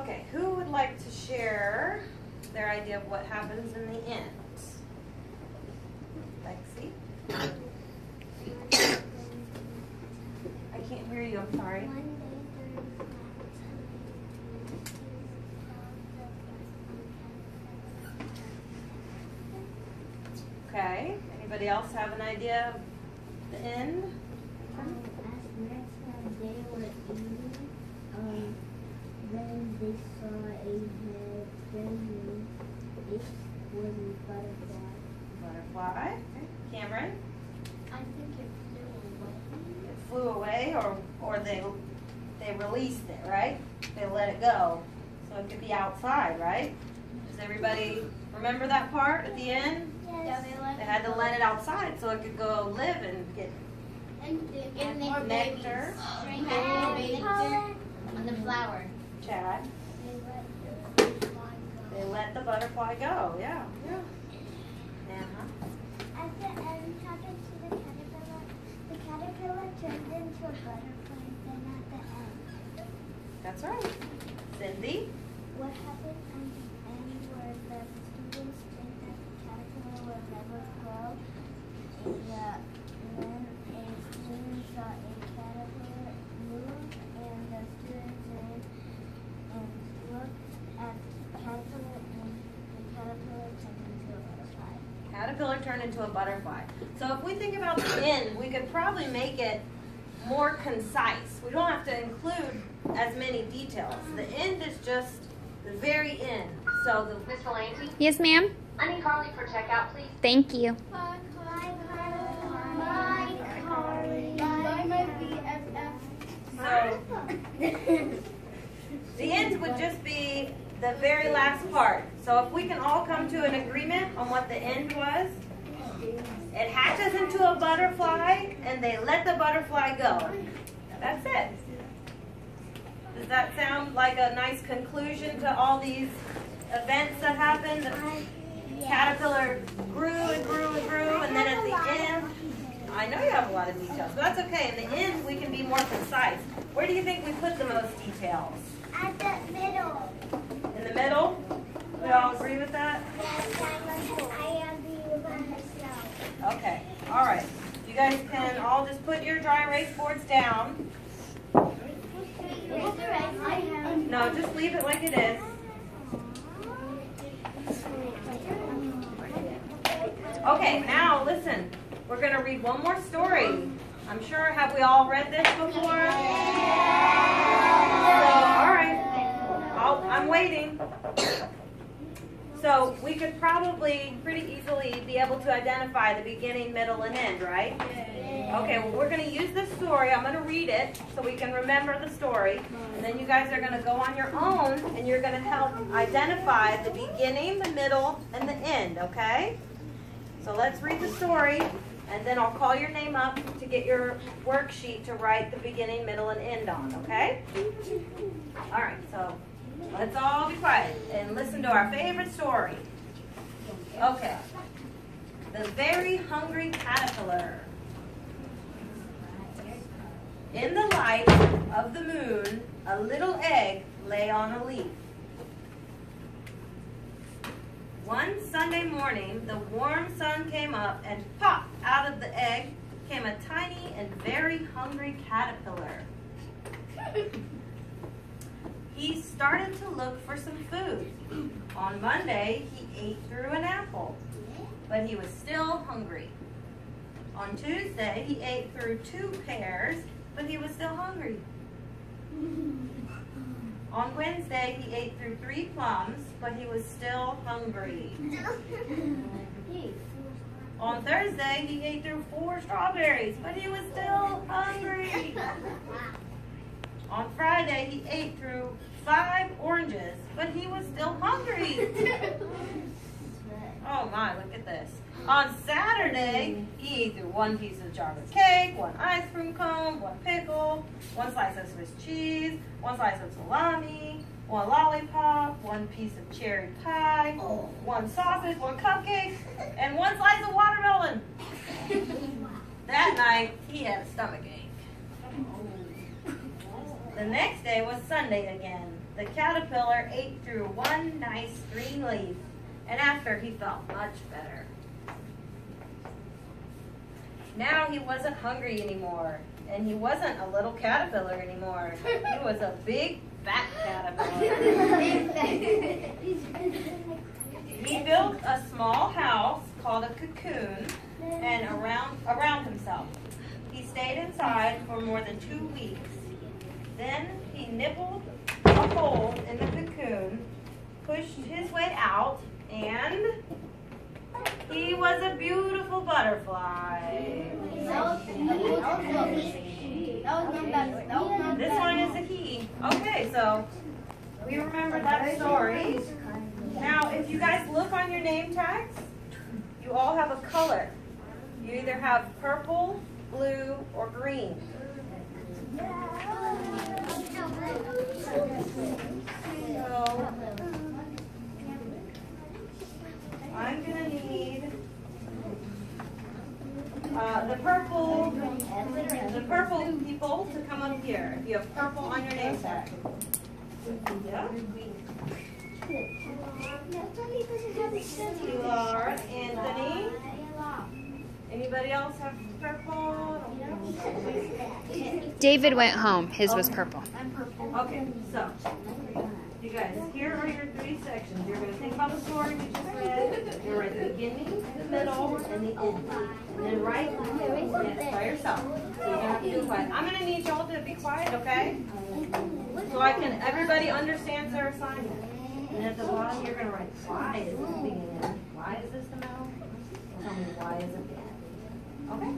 Okay, who would like to share their idea of what happens in the end? Lexi? I can't hear you, I'm sorry. Okay, anybody else have an idea of the end? Then they saw a head, then it was a butterfly. Butterfly. Cameron? I think it flew It flew away. away, or they released it, right? They let it go. So it could be outside, right? Does everybody remember that part at the end? Yes. They had to let it outside so it could go live and get And nectar. Drink nectar on the flower. Chad. They let the butterfly go, yeah. At the end, happened to the caterpillar turned into a butterfly, then at the end. That's right. Cindy? What happened at the end were the students think that the caterpillar will never grow, and then a student saw a caterpillar move, and the students ran and looked at the caterpillar, and the caterpillar turned into a butterfly. Caterpillar turned into a butterfly. So if we think about the end, we could probably make it more concise. We don't have to include as many details. The end is just the very end. So the Miss Valenti? Yes, ma'am. I need Carly for checkout, please. Thank you. Bye, Carly. Bye, my BFF. So the end would just be the very last part. So if we can all come to an agreement on what the end was, it hatches into a butterfly and they let the butterfly go. That's it. Does that sound like a nice conclusion to all these events that happened? The caterpillar grew and grew and grew, and then at the end, I know you have a lot of details, but that's okay. In the end, we can be more concise. Where do you think we put the most details? At the middle. In the middle? We all agree with that? I agree with myself. Okay, all right. You guys can all just put your dry erase boards down. No, just leave it like it is. Okay, now listen. We're going to read one more story. I'm sure, have we all read this before? So, all right. I'm waiting. So we could probably pretty easily be able to identify the beginning, middle, and end, right? Okay, well, we're going to use this story. I'm going to read it so we can remember the story. And then you guys are going to go on your own, and you're going to help identify the beginning, the middle, and the end, okay? So let's read the story, and then I'll call your name up to get your worksheet to write the beginning, middle, and end on, okay? All right, so let's all be quiet and listen to our favorite story. Okay. The Very Hungry Caterpillar. In the light of the moon, a little egg lay on a leaf. One Sunday morning, the warm sun came up, and pop, out of the egg came a tiny and very hungry caterpillar. He started to look for some food. On Monday, he ate through an apple, but he was still hungry. On Tuesday, he ate through 2 pears, but he was still hungry. On Wednesday, he ate through 3 plums, but he was still hungry. On Thursday, he ate through 4 strawberries, but he was still hungry. On Friday, he ate through 5 oranges, but he was still hungry. Oh my, look at this. On Saturday, he ate through 1 piece of chocolate cake, 1 ice cream cone, 1 pickle, 1 slice of Swiss cheese, 1 slice of salami, 1 lollipop, 1 piece of cherry pie, 1 sausage, 1 cupcake, and 1 slice of watermelon. That night, he had a stomachache. The next day was Sunday again. the caterpillar ate through one nice green leaf, and after he felt much better. Now he wasn't hungry anymore, and he wasn't a little caterpillar anymore. He was a big, fat caterpillar. He built a small house called a cocoon and around himself. He stayed inside for more than 2 weeks. Then he nibbled a hole in the cocoon, pushed his way out, and he was a beautiful butterfly. This one is a he. Okay, so we remember that story. Now, if you guys look on your name tags, you all have a color. You either have purple, blue, or green. So, I'm going to need the purple people to come up here. If you have purple on your name tag. Yeah. Pilar, Anthony. Anybody else have purple? David went home. His was purple. Okay, so you guys, here are your 3 sections. You're going to think about the story we just read. You're right at the beginning, the middle, and the end. And then right by yourself. So you're going to have to do quiet. I'm going to need y'all to be quiet, okay? So everybody understands their assignment. And at the bottom, you're going to write, why is this the end? Why is this the middle? Tell me, why is it the end? Okay?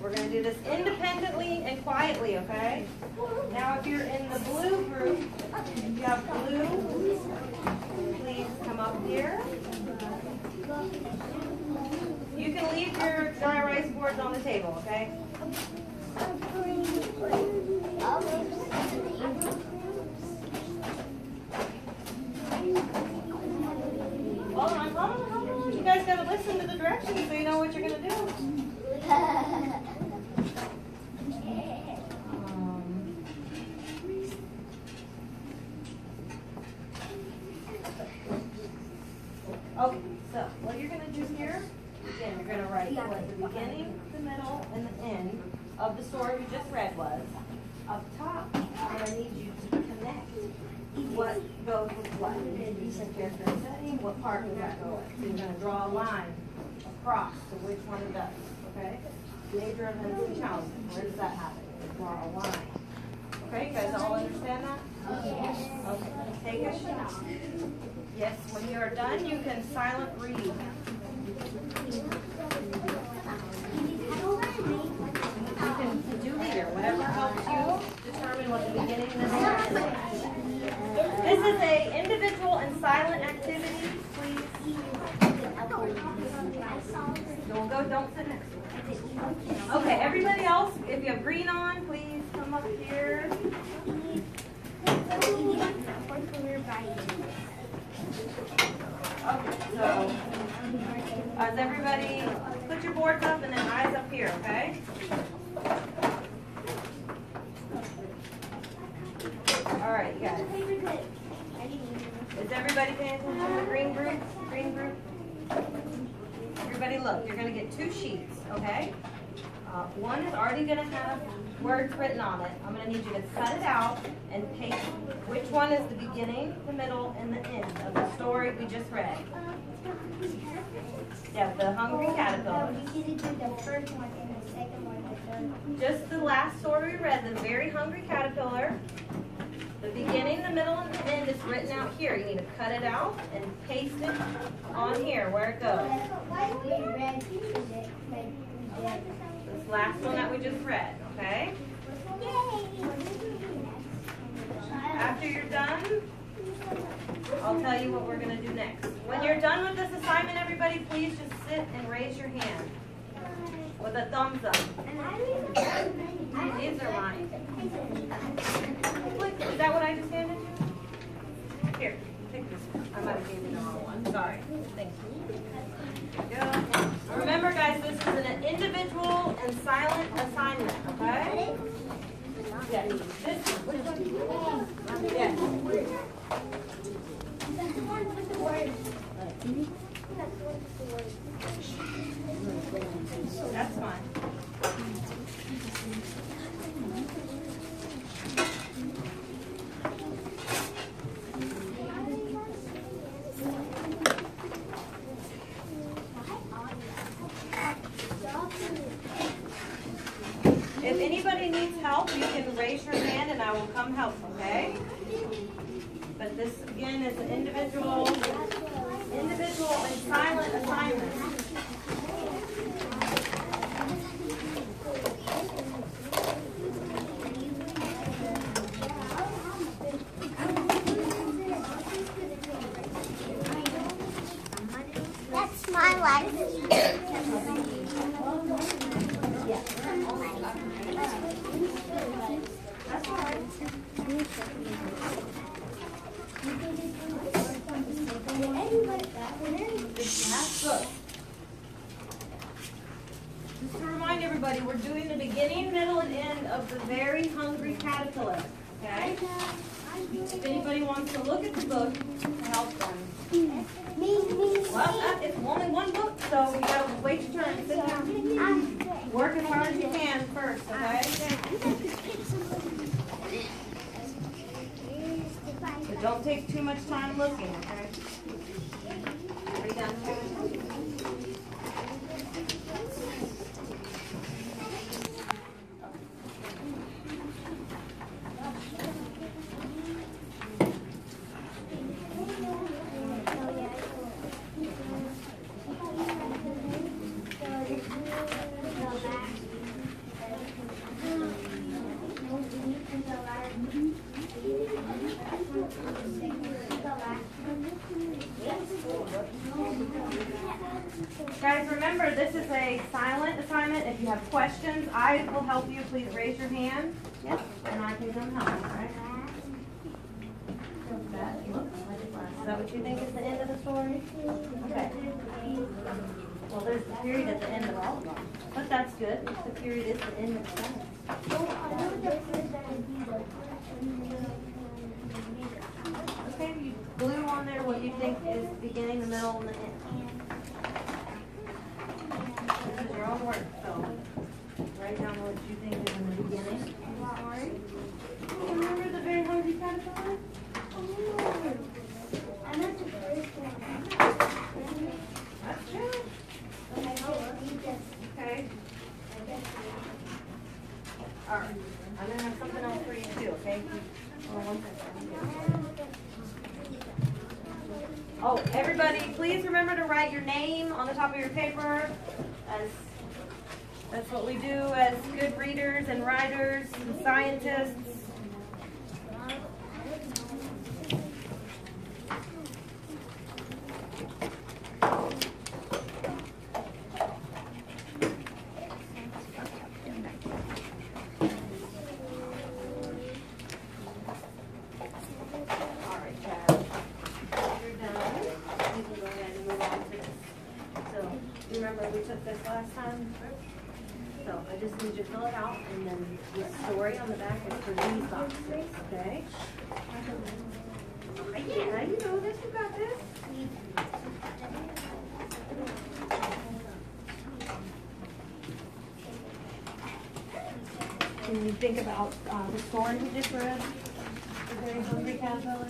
We're going to do this independently and quietly, okay? Now, if you're in the blue group, if you have blue, please come up here. You can leave your dry erase boards on the table, okay? Hold on. You guys got to listen to the directions so you know what you're going to do. Okay, so what you're going to do here, again, you're going to write what the beginning, the middle, and the end of the story we just read was. Up top, I'm going to need you to connect what goes with what. Character setting, what part does that go with? So you're going to draw a line across to which one it does, okay? Major events and challenges, where does that happen? You draw a line. Okay, you guys all understand that? Yes. Okay, take a shot. Yes, when you are done, you can silent read. You can do either, whatever helps you determine what the beginning and the end is. This is an individual and silent activity, please. Don't sit next to it. Okay, everybody else, if you have green on, please come up here. Okay, so as everybody put your boards up and then eyes up here, okay? All right, you guys. Is everybody paying attention to the green group? Green group? Everybody look, you're going to get 2 sheets, okay? One is already going to have words written on it. I'm going to need you to cut it out and paste which one is the beginning, the middle, and the end of the story we just read. Yeah, the hungry caterpillar. Just the last story we read, the very hungry caterpillar. The beginning, the middle, and the end is written out here. You need to cut it out and paste it on here where it goes. This last one that we just read, okay? After you're done, I'll tell you what we're going to do next. When you're done with this assignment, everybody, please just sit and raise your hand with a thumbs up. These are mine. Is that what I just handed you? Here, take this one. I might have given you the wrong one. Sorry. Thank you. Good. Remember, guys, this is an individual and silent assignment, okay? Yes. This one. Which one? Yes. That's the one with the word. That's fine. If anybody needs help, you can raise your hand and I will come help, okay? But this again is an individual and silent assignment. That's my life. That's all right. Good. Just to remind everybody, we're doing the beginning, middle, and end of the Very Hungry Caterpillar. Okay? If anybody wants to look at the book to help them. Well, it's only one book, so you gotta wait your turn. Sit down. Work as hard as you can first, okay? But don't take too much time looking, okay? Are you done? Guys, remember this is a silent assignment. If you have questions, I will help you. Please raise your hand. Yep. And I can come help, all right? Is that what you think is the end of the story? Okay. Well, there's the period at the end of all of them. But that's good. The period is the end of the sentence. Okay, you glue on there what you think is the beginning, the middle, and the end. This is your own work, so write down what you think is in the beginning of the story. Remember the Very Hungry Caterpillar? I meant the first one. That's true. Okay. All right. I'm going to have something else for you to do, okay? Hold on one second. Oh, everybody, please remember to write your name on the top of your paper. That's what we do as good readers and writers and scientists. Remember we took this last time? So I just need you to fill it out and then the story on the back is for these boxes, okay? Yeah, you know this, you got this. Can you think about the story we just read? The Very Hungry Caterpillar?